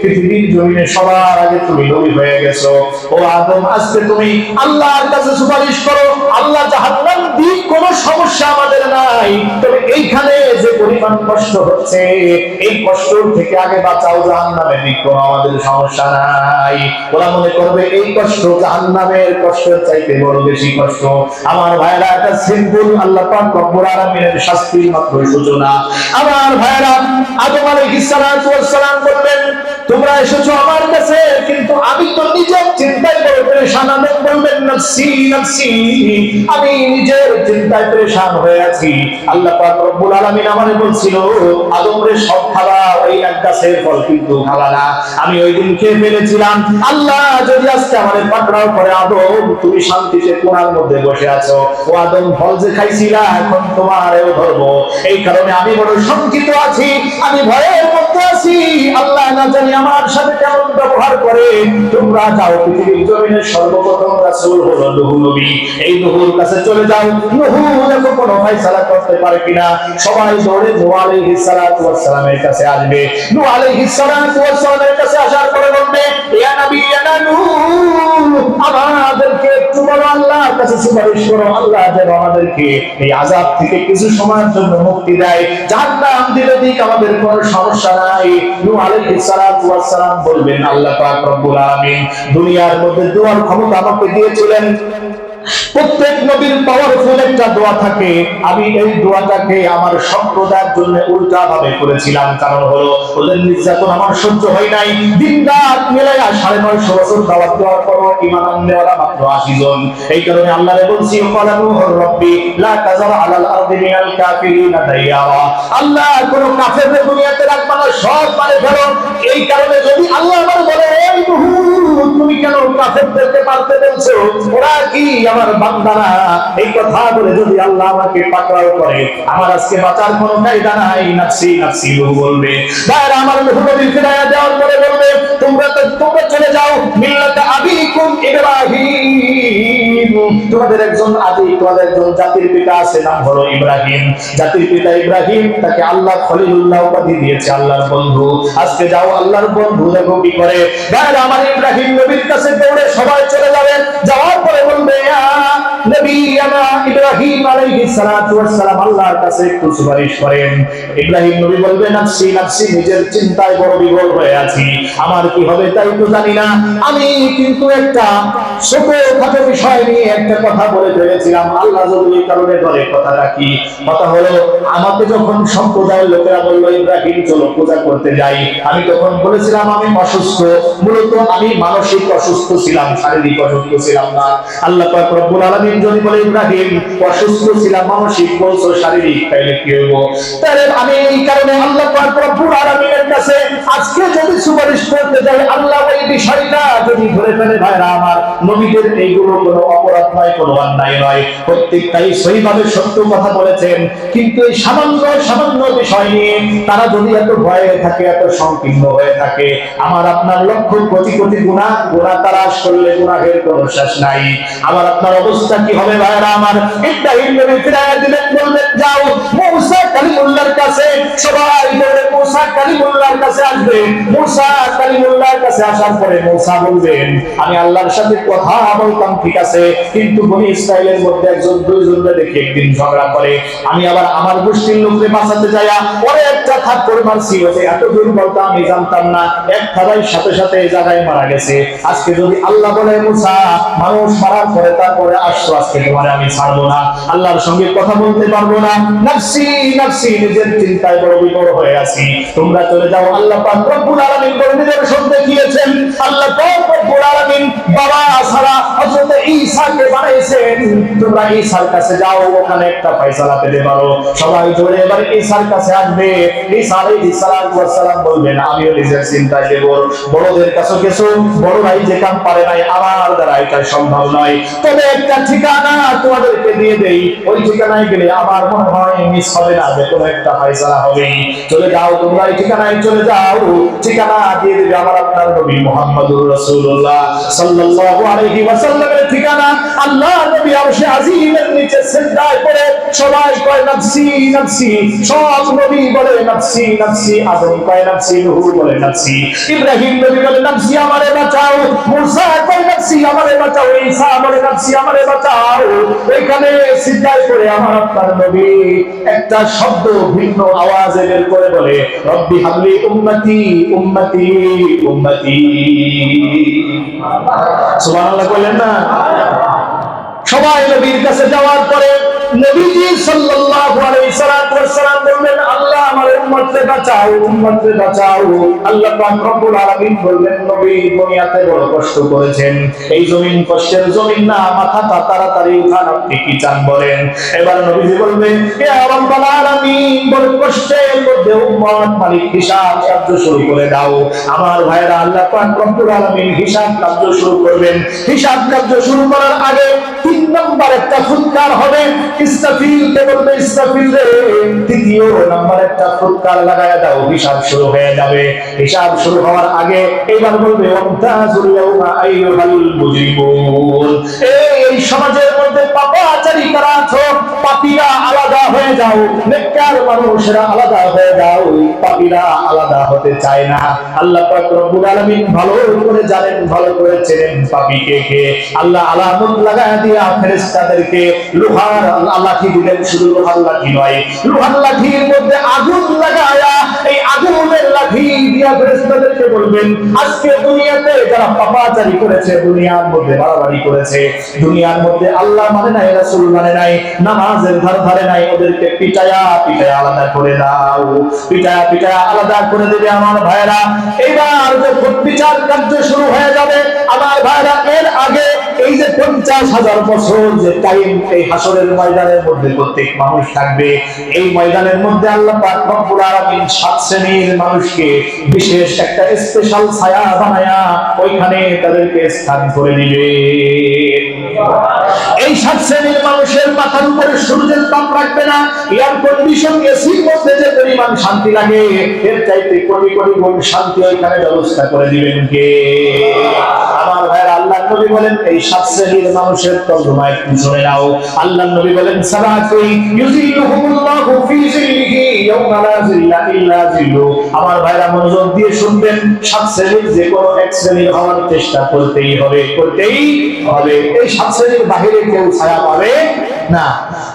পৃথিবীর জমিনে সবার আগে তুমি নবী হয়ে গেছো। ও আদম, আজকে তুমি আল্লাহর কাছে সুপারিশ করো, আল্লাহ জাহান্নাম দিক কোনো সমস্যা আমাদের নাই, তবে এইখানে যে পরিমাণ কষ্ট হচ্ছে এই কষ্ট থেকে আগে বাঁচাও, জাহান্নামের দিক কোনো আমাদের সমস্যা নাই। ওরা মনে করবে এই কষ্ট জাহান্নামের কষ্টের চাইতে বড় বেশি কষ্ট। আমার ভাইরা, এটা সিম্পল আল্লাহ পাক রব্বুল আলামিনের শাস্তির মাত্র সূচনা। আমার ভাইরা, আদম আলাইহিস সালাতু ওয়াস সালাম বললেন, তোমরা এসেছো আমার কাছে, কিন্তু আমি তো নিজের চিন্তায় বড় পেরেশান। আদম বলবেন, নফসি নফসি, আমি নিজের চিন্তায় পেরেশান হয়ে আছি। আল্লাহ পাক রব্বুল আলামিন আমারে বলছিল, আদম রে সব খাবা, ওই এক গাছের ফল কিন্তু খাবা না, আমি ওই দিন খেয়ে ফেলেছিলাম। আল্লাহ যদি আজকে আমারে পাকড়াও করে, আদম তুমি শান্তিতে কোণার মধ্যে বসে আছো, ও আদম ফল যে খাইছিলা এখন তোমারেও ধরবো। এই কারণে আমি বড় শঙ্কিত আছি, আমি ভয়ের মধ্যে আছি। আল্লাহ না জানি আমার সাথে কেমন ব্যবহার করে। তোমরা যাও, পৃথিবীর জমিনের সর্বপ্রথম রাসূল হলো নূহ নবী, এই নূহর কাছে চলে যাও। নূহ দেখো কোনো ফয়সালা করতে পারে কিনা। সবাই দৌড়ে নূহ আলাইহিস সালাতু ওয়াস সালামের কাছে আসবে। নূহ আলাইহিস সালাতু ওয়াস সালামের কাছে আসার পরে বলবে, ইয়া নবী ইয়া নূহ, আমাদেরকে একটু বলো, আল্লাহর কাছে সুপারিশ করো, আল্লাহ যেন আমাদেরকে এই আযাব থেকে কিছু সময়ের জন্য মুক্তি দেয়, জাহান্নাম দিলে দিক, আমাদের কোনো সমস্যা নাই। নূহ আলাইহিস সালাতু ওয়াস সালাম বলবেন, আল্লাহ পাক রব্বুল আলামিন দুনিয়ার মধ্যে দোয়ার ক্ষমতা আমাকে দিয়েছিলেন। প্রত্যেক নবীর পাওয়ারফুল একটা দোয়া থাকে, আমি এই দোয়াটাকে আমার সম্প্রদায়ের জন্য উল্টা ভাবে করেছিলাম। কারণ হলো ওদের নির্যাতন আমার সহ্য হয় নাই। দিন রাত মিলাইয়া 950 বছর দাওয়াত দেওয়ার পর ঈমান আননেওয়ালা মাত্র 80 জন। এই কারণে আল্লাহরে বলছি, ক্বালা নূহুর রাব্বি লা তাযার আলাল আরদি মিনাল কাফিরিনা দাইয়ারা, আল্লাহ কোন কাফেরদের দুনিয়াতে রাখবা না, সব মারে ফেলো। এই কারণে যদি আল্লাহ আমার বলে, এই নূহ তুমি কেন কাফেরদেরকে মারতে বলছো, ওরা কি আমার বান্দা না? এই কথা বলে যদি আল্লাহ আমাকে পাকড়াও করে, আমার আজকে বাঁচার কোনো কায়দা নাই। নফসি নফসি বলবে। ভাইরা আমার, নূহ নবী ফিরায়া দেওয়ার পরে বলবে, তোমরা চলে যাও মিল্লাতে আবিকুম ইব্রাহিম, তোমাদের একজন আদি, তোমাদের একজন জাতির পিতা আছে, নাম হলো ইব্রাহিম। জাতির পিতা ইব্রাহিম, তাকে আল্লাহ খলিলুল্লাহ উপাধি দিয়েছে, আল্লাহর বন্ধু। আজকে যাও আল্লাহর বন্ধু দেখো কি করে। ভাইরা আমার, ইব্রাহিম নবীর কাছে দৌড়ে সবাই চলে যাবেন। যাওয়ার পরে বলবে, ইয়া নবী আনা ইব্রাহিম আলাইহিস সালাতু ওয়াস সালাম, আল্লাহর কাছে একটু সুপারিশ করেন। ইব্রাহিম নবী বলবে, নফসি নফসি, নিজের চিন্তায় বড় বিভোর হয়ে আছি, আমার কি হবে তাই তো জানি না। আমি কিন্তু একটা ছোটখাটো বিষয় নিয়ে একটা কথা বলে ফেলেছিলাম, আল্লাহ যদি এই কারণে ধরে। কথাটা কি? কথা হলো, আমাকে যখন সম্প্রদায়ের লোকেরা বললো, ইব্রাহিম চলো পূজা করতে যাই, আমি তখন বলেছিলাম আমি অসুস্থ। মূলত আমি মানসিক অসুস্থ ছিলাম, শারীরিক অসুস্থ ছিলাম না। আল্লাহ পাক রব্বুল আলামিন যদি বলে, ইব্রাহিম অসুস্থ ছিলাম মানসিক, বলছো শারীরিক, তাইলে কি হইব? তাহলে আমি এই কারণে আল্লাহ পাক রব্বুল আলামিনের কাছে আজকে যদি সুপারিশ করতে যাই, আল্লাহ এই বিষয়টা যদি ধরে ফেলে, ভাইরা আমার, নবীদের এইগুলো কোনো অপরাধ নয়, কোনো অন্যায় নয়, প্রত্যেকটাই সহিভাবে সত্য কথা বলেছেন। কিন্তু এই সামান্য সামান্য বিষয় নিয়ে তারা যদি এত ভয়ে থাকে, এত সংকীর্ণ হয়ে থাকে, আমার আপনার লক্ষ কোটি কোটি গুনাহ তারাশ করলে গুনাহের কোনো শেষ নাই। আমার আপনার অবস্থা কি হবে ভাইরা আমার? ইব্রাহিম নবী ফিরাইয়া দিলেন, বললেন যাও মূসা কালিমুল্লাহর কাছে। সবাই বলে মূসা কালিমুল্লাহর কাছে আসবে। মূসা কালিমুল্লাহর কাছে আসার পরে মূসা বলবেন, আমি আল্লাহর সাথে কথা বলতাম ঠিক আছে, কিন্তু বনি ইসরাইলের মধ্যে একজন দুইজনকে দেখে একদিন ঝগড়া করে, আমি আবার আমার গোষ্ঠীর লোককে বাঁচাতে যাইয়া পরে একটা থাপ্পড় মারছি, ওকে এত দুর্বলতা আমি জানতাম না, এক থাবাই সাথে সাথে এই জায়গায় মারা গেছে। আজকে যদি আল্লাহ বলে মূসা মানুষ মারার পরে তারপরে আসছো, আজকে তোমার আমি ছাড়বো না, আল্লাহর সঙ্গে কথা বলতে পারবো না, নাফসি নাফসি, নিজের চিন্তায় বড় বিপদ হয়ে আছি, তোমরা চলে যাও। আল্লাহ পাক রব্বুল আলামিন বড় নিদর্শন দেখিয়েছেন। আল্লাহ পাক রব্বুল আলামিন বাবা ছাড়া হযরত ঈসাকে বানাইছেন, তোমরা ঈসার কাছে যাও, ওখানে একটা ফয়সালা পেতে পারো। সবাই জোরে এবার ঈসার কাছে আসবে। ঈসা আলাইহিস সালাম বলবেন, আমিও নিজের চিন্তায় দেব, বড়দের কাছে কিছু বড় ভাই যে কাম পারে নাই, আমার দ্বারা এটা সম্ভব নয়, তবে একটা ঠিকানা তোমাদেরকে দিয়ে দেই, ওই ঠিকানায় গেলে আমার মনে হয় মিস হবে না, যে কোনো একটা ফয়সালা হবে। চলে যাও তোমরা, এই ঠিকানায় চলে যাও। ঠিকানা দিয়ে দেবে আমার আপনার নবী মুহাম্মদুর রাসূলুল্লাহ সাল্লাল্লাহু আলাইহি ওয়াসাল্লামের ঠিকানা। আল্লাহ নবী আরশে আজিমের নিচে সিজদায় পড়ে সবাই কয় নাফসি নাফসি, সব নবী বলে নাফসি নাফসি, আদম কয় নাফসি, নূহ বলে নাফসি, ইব্রাহিম নবী বলে নাফসি আমারে বাঁচাও, মূসা কয় নাফসি আমারে বাঁচাও, ঈসা বলে নাফসি আমারে বাঁচাও। এখানে সিজদায় পড়ে আমার আপনার নবী একটা শব্দ ভিন্ন আওয়াজে বের করে বলে, রব্বি হাবলি উম্মতি উম্মতি উম্মতি। সুবহানাল্লাহ বলেন না? সবাই নবীর কাছে যাওয়ার পরে নবীজি সাল্লাল্লাহু আলাইহি সাল্লাম বললেন, আল্লাহ আমার উম্মতকে বাঁচাও, উম্মতকে বাঁচাও। আল্লাহ পাক রব্বুল আলামিন বললেন, নবী দুনিয়াতে বড় কষ্ট করেছেন, এই জমিন কষ্টের জমিন না, মাথাটা তাড়াতাড়ি উঠান, আপনি কি চান বলেন। এবার নবীজি বলবেন, ইয়া রাব্বাল আলামিন, বড় কষ্টের মধ্যে উম্মত মালিক হিসাব কার্য শুরু করে দাও। আমার ভাইরা, আল্লাহ পাক রব্বুল আলামিন হিসাব কার্য শুরু করবেন। হিসাব কার্য শুরু করার আগে 3 নম্বর একটা ফুৎকার হবে, ইস্তাফিল কে বলবে ইস্তাফিল রে, দ্বিতীয় নম্বর একটা ফুৎকার লাগায়া দাও, হিসাব শুরু হয়ে যাবে। হিসাব শুরু হওয়ার আগে এবার বলবে, ওয়ান্তাজুল ইয়াউমা আইয়ুহাল মুজরিমুন, এই সমাজের মধ্যে পাপাচারী কারা আছো, পাপীরা আলাদা হয়ে যাও, নেককার মানুষরা আলাদা হয়ে যাও, পাপীরা আলাদা হতে চায় না। আল্লাহ পাক রব্বুল আলামিন ভালো করে জানেন, ভালো করে চেনেন পাপী কে কে। আল্লাহ আলামত লাগায়া দিয়া ফেরেশতাদেরকে লোহার লাঠি দিলেন, শুধু লোহার লাঠি নয়, লোহার লাঠির মধ্যে আগুন লাগায়া, এই আগুনের লাঠি দিয়া ফেরেশতাদেরকে বলবেন, আজকে দুনিয়াতে যারা পাপাচারী করেছে, দুনিয়ার মধ্যে বাড়াবাড়ি করেছে, দুনিয়ার মধ্যে আল্লাহ মানে নাই, রাসূল মানে নাই, নামাজের ধার ধারে নাই, ওদেরকে পিটায়া পিটায়া আলাদা করে দাও, পিটায়া পিটায়া আলাদা করে দেবে। আমার ভাইরা, এবার যখন বিচার কার্য শুরু হয়ে যাবে, আমার ভাইরা, এর আগে এই যে 50,000 বছর যে টাইম এই হাসরের ময়দানের মধ্যে প্রত্যেক মানুষ থাকবে, এই ময়দানের মধ্যে আল্লাহ পাক রব্বুল আলামিন 7 শ্রেণীর মানুষকে বিশেষ একটা স্পেশাল ছায়া বানায়া ওইখানে তাদেরকে স্থান করে দিবে। এই 7 শ্রেণীর মানুষের মাথার উপরে সূর্যের তাপ রাখবে না, এয়ার কন্ডিশন এসির মধ্যে যে পরিমাণ শান্তি লাগে, এর চাইতে কোটি কোটি গুণ শান্তি ওইখানে ব্যবস্থা করে দিবেন কে? আমার ভাইরা, আল্লাহ নবী বলেন, এই 7 শ্রেণীর মানুষের তর্জমা একটু শুনে নাও। আল্লাহ নবী বলেন, সালাতুই ইউজিলুহুমুল্লাহু ফি জিল্লিহি ইয়াওমা লা জিল্লা ইল্লা জিল্লু। আমার ভাইরা, মনোযোগ দিয়ে শুনবেন, 7 শ্রেণীর যে কোনো এক শ্রেণীর হওয়ার চেষ্টা করতেই হবে, করতেই হবে। এই 7 শ্রেণীর বাহিরে কেউ ছায়া পাবে না।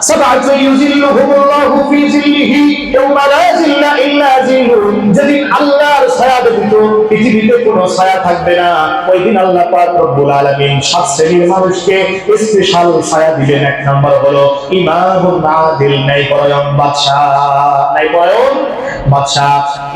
সালাতুই ইউজিলুহুমুল্লাহু ফি জিল্লিহি ইয়াওমা লা জিল্লা ইল্লা জিল্লু। যেদিন আল্লাহর ছায়া ব্যতীত পৃথিবীতে কোনো ছায়া থাকবে না, ওই দিন আল্লাহ পাক রব্বুল আলামিন 7 শ্রেণীর মানুষকে স্পেশাল ছায়া দিবেন। 1 নম্বর হলো ইমামুন আদিল, ন্যায়পরায়ণ বাদশা, ন্যায়পরায়ণ বাদশা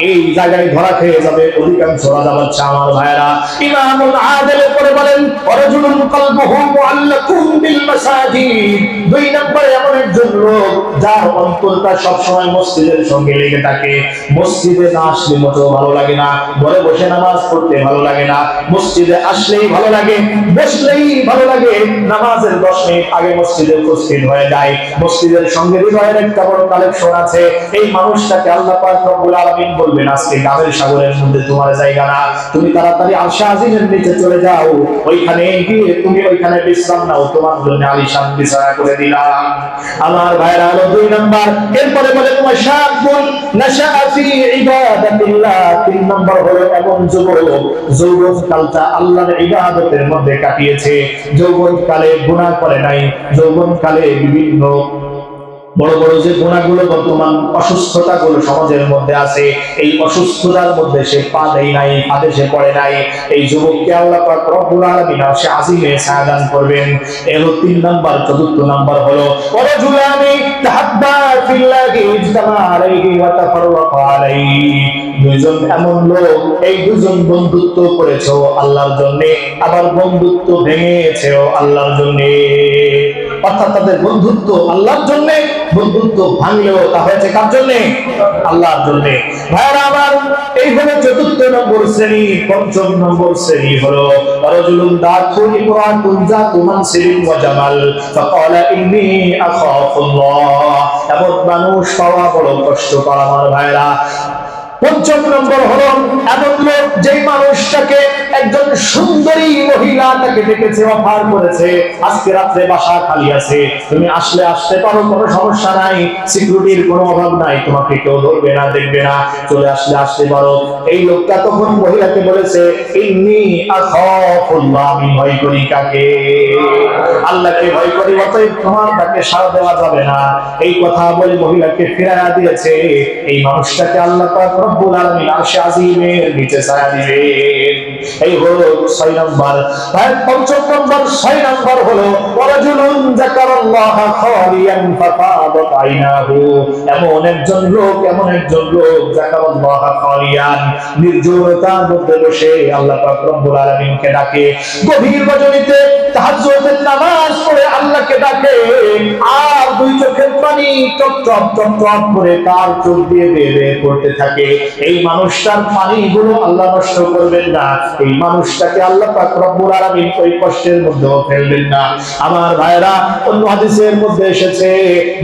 এই জায়গায় ধরা খেয়ে যাবে অধিকাংশ রাজা বাদশা। আমার ভাইরা, ইমামুল আদিল করে বলেন রাজুলুন কলবুহু মুআল্লাকুম বিল মাসাজিদ, দুই নম্বরে এমন একজন লোক যার অন্তরটা সব সময় মসজিদের সঙ্গে লেগে থাকে। মসজিদে না আসলে মোটেও ভালো লাগে না, ঘরে বসে নামাজ পড়তে ভালো লাগে না, মসজিদে আসলেই ভালো লাগে, বসলেই ভালো লাগে, নামাজের 10 মিনিট আগে মসজিদে উপস্থিত হয়ে যায়। মসজিদের সঙ্গে হৃদয়ের একটা বড় কালেকশন আছে। এই মানুষটাকে আল্লাহ পাক রব্বুল আলামিন বলবেন আজকে গামের সাগরের মধ্যে তোমার জায়গা না, তুমি তাড়াতাড়ি আরশে আজিমের নিচে চলে যাও, ওইখানে গিয়ে তুমি ওইখানে বিশ্রাম নাও, তোমার জন্য আলিশান বিছানা করে দিলাম। আমার ভাইরা হলো 2 নাম্বার। এরপরে বলে তোমার শাবুন নাশা ফি ইবাদাতিল্লাহ, 3 নাম্বার হলো এমন যুবক যৌবন কালটা আল্লাহর ইবাদতের মধ্যে কাটিয়েছে, যৌবন কালে গুনাহ করে নাই, যৌবন কালে বিভিন্ন বড় বড় যে গুণাগুলো বর্তমান অসুস্থতা গুলো সমাজের মধ্যে আছে, এই অসুস্থতার মধ্যে সে পা দেয় নাই, পাদে সে পড়ে নাই, এই যুবককে আল্লাহ পাক রব্বুল আলামিন আরশে আজিমে সায়াদান করবেন। এর 3 নাম্বার। 4 নাম্বার হলো ওয়ারাজুলানি তাহাব্বা ফিল্লাহি ইজতামা আলাইহি ওয়া তাফাররাকা আলাইহি, দুইজন এমন লোক, এই দুজন বন্ধুত্ব করেছো আল্লাহর জন্য, আবার বন্ধুত্ব ভেঙেছেও আল্লাহর জন্য। অর্থাৎ তাদের বন্ধুত্ব আল্লাহর জন্য, বন্ধুত্ব ভাঙলেও তা হয়েছে কার জন্য? আল্লাহর জন্য। ভাইরা আমার, এই হলো 4 নম্বর শ্রেণী। 5 নম্বর শ্রেণী হলো রাজুলুন দাতুন ইমরাতুন যাতু মানসিরিন ওয়া জামাল ফাকালা ইন্নী আখাফুল্লাহ, এমন মানুষ পাওয়া বড় কষ্টকর আমার ভাইরা। 5 নম্বর হলো এমন লোক যেই মানুষটাকে একজন সুন্দরী মহিলা তাকে ডেকেছে, অফার করেছে আজকে রাতে বাসা খালি আছে, তুমি আসলে আসতে পারো, কোনো সমস্যা নাই, সিকিউরিটির কোনো অভাব নাই, তোমাকে কেউ ধরবে না, দেখবে না, চলে আসলে আসতে পারো। এই লোকটা তখন মহিলাকে বলেছে ইন্নী আখাফুল্লাহ, আমি ভয় করি কাকে? আল্লাহকে ভয় করি, অতএব তোমার ডাকে সাড়া দেওয়া যাবে না। এই কথা বলে মহিলাকে ফিরাইয়া দিয়েছে। এই মানুষটাকে আল্লাহ পাক রব্বুল আলামিন আরশে আজিমের নিচে ছায়া দিবেন। এই হলো 6 নাম্বার। 5 নাম্বার 6 নাম্বার হলো ওয়ারাজুলুন যাকারাল্লাহ খালিয়ান ফাফাদাত আইনাহু, এমন একজন লোক, এমন একজন লোক যাকারাল্লাহ খালিয়ান, নির্জনতার মধ্যে বসে আল্লাহ পাক রব্বুল আলামিনকে ডাকে, গভীর রজনীতে তাহাজ্জুদের নামাজ পড়ে আল্লাহকে ডাকে, আর 2 চোখের পানি টপ টপ টপ টপ করে তার চোখ দিয়ে বেয়ে পড়তে থাকে। এই মানুষটার পানিগুলো আল্লাহ নষ্ট করবেন না, এই মানুষটাকে আল্লাহ পাক রব্বুল আলামিন ওই কষ্টের মধ্যেও ফেলবেন না। আমার ভাইরা, অন্য হাদিসের মধ্যে এসেছে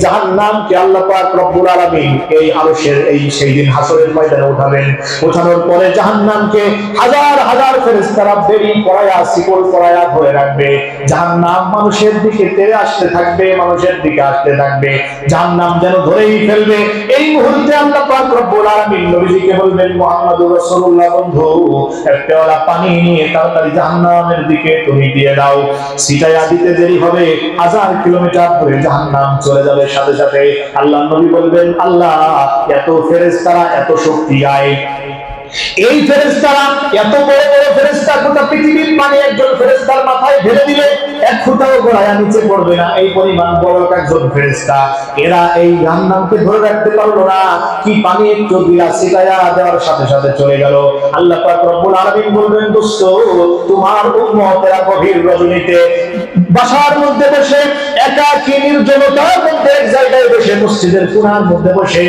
জাহান্নামকে আল্লাহ পাক রব্বুল আলামিন এই আরশের এই সেই দিন হাসরের ময়দানে উঠাবেন। উঠানোর পরে জাহান্নামকে হাজার হাজার ফেরেশতারা বেড়ি পরায়া, শিকল পরায়া ধরে রাখবে। জাহান্নাম মানুষের দিকে তেড়ে আসতে থাকবে, মানুষের দিকে আসতে থাকবে, জাহান্নাম যেন ধরেই ফেলবে। এই মুহূর্তে আল্লাহ পাক রব্বুল আলামিন নবীজিকে বলবেন মুহাম্মদুর রাসূলুল্লাহ, বন্ধু একটা ওলা পানি নিয়ে তাড়াতাড়ি জাহান্নামের দিকে তুমি দিয়ে দাও। ছিটাইয়া দিতে দেরি হবে, 1000 কিলোমিটার দূরে জাহান্নাম চলে যাবে সাথে সাথে। আল্লাহ নবী বলবেন আল্লাহ এত ফেরেশতারা, এত শক্তি আয়, এই ফেরেশতারা এত বড় বড় ফেরেশতা, গোটা পৃথিবীর পানি একজন ফেরেশতার মাথায় ঢেলে দিলে 1 ফুটাও গড়ায়া নিচে পড়বে না, এই পরিমাণ বড় একজন ফেরেশতা। এরা এই জাহান্নামকে ধরে রাখতে পারলো না, কি পানি একটু দিয়া ছিটায়া দেওয়ার সাথে সাথে চলে গেল। আল্লাহ পাক রব্বুল আলামিন বলবেন দোস্ত, তোমার উম্মতেরা গভীর রজনীতে বাসার মধ্যে বসে, একাকী নির্জনতার মধ্যে এক জায়গায় বসে, মসজিদের কোণার মধ্যে বসে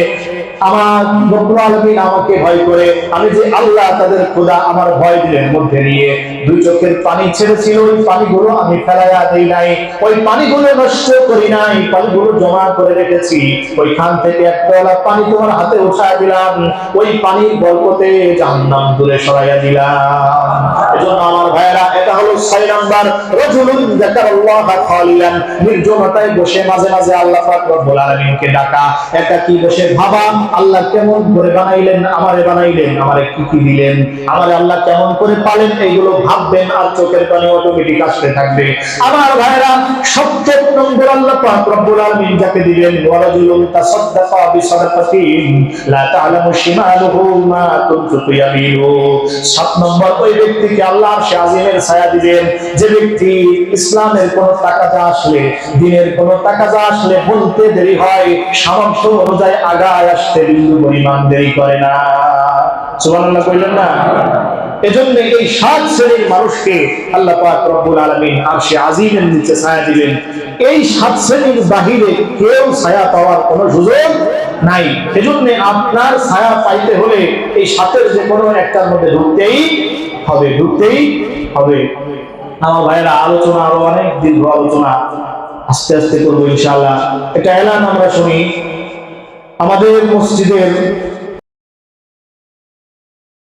আমার রব্বুল আলামিন আমাকে ভয় করে, আমি যে আল্লাহ তাদের খোদা আমার ভয় দিলের মধ্যে নিয়ে 2 চোখের পানি ছেড়েছিল, ওই পানিগুলো আমি ফেলাইয়া দেই নাই, ওই পানিগুলো নষ্ট করি নাই, পানিগুলো জমা করে রেখেছি, ওইখান থেকে একটা পানি তোমার হাতে উঠায় দিলাম, ওই পানির বরকতে জাহান্নাম দূরে সরাইয়া দিলাম। এজন্য আমার ভাইরা, এটা হলো 6 নাম্বার, রাজুলুন যাকারাল্লাহ খালিয়ান, নির্জনতায় বসে মাঝে মাঝে আল্লাহ পাক রব্বুল আলামিনকে ডাকা, একাকী বসে ভাবা আল্লাহ কেমন করে বানাইলেন, আমারে বানাইলেন, আমারে কি কি দিলেন, আমারে আল্লাহ কেমন করে পালেন, এইগুলো ভাববেন আর চোখের পানি অটোমেটিক আসতে থাকবে। আমার ভাইরা, 7 নম্বর আল্লাহ পাক রব্বুল আলামিন যাকে দিবেন ওয়ারাজুলুন তাসাদদাকা বিসাদাকাতিন লা তা'লামু শিমালুহু মা তুনফিকু ইয়ামিনুহু, 7 নম্বর ওই ব্যক্তিকে আল্লাহ আরশে আজিমের ছায়া দিবেন। যে ব্যক্তি ইসলামের কোন তাকাজা আসলে, দিনের কোন তাকাজা আসলে বলতে দেরি হয়, সামর্থ্য অনুযায়ী আগায় আসতে বিন্দু পরিমাণ দেরি করে না। সুবহানাল্লাহ কইলেন না? এজন্য এই 7 শ্রেণীর মানুষকে আল্লাহ পাক রব্বুল আলামিন আরশে আজিমের নিচে ছায়া দিবেন। এই 7 শ্রেণীর বাহিরে কেউ ছায়া পাওয়ার কোনো সুযোগ নাই। এজন্য আপনার ছায়া পাইতে হলে এই 7-এর যে কোনো একটার মধ্যে ঢুকতেই হবে, ঢুকতেই হবে। আমার ভাইয়েরা, আলোচনা আরো অনেক দীর্ঘ আলোচনা, আস্তে আস্তে করবো ইনশাআল্লাহ। একটা এলান আমরা শুনি, আমাদের মসজিদের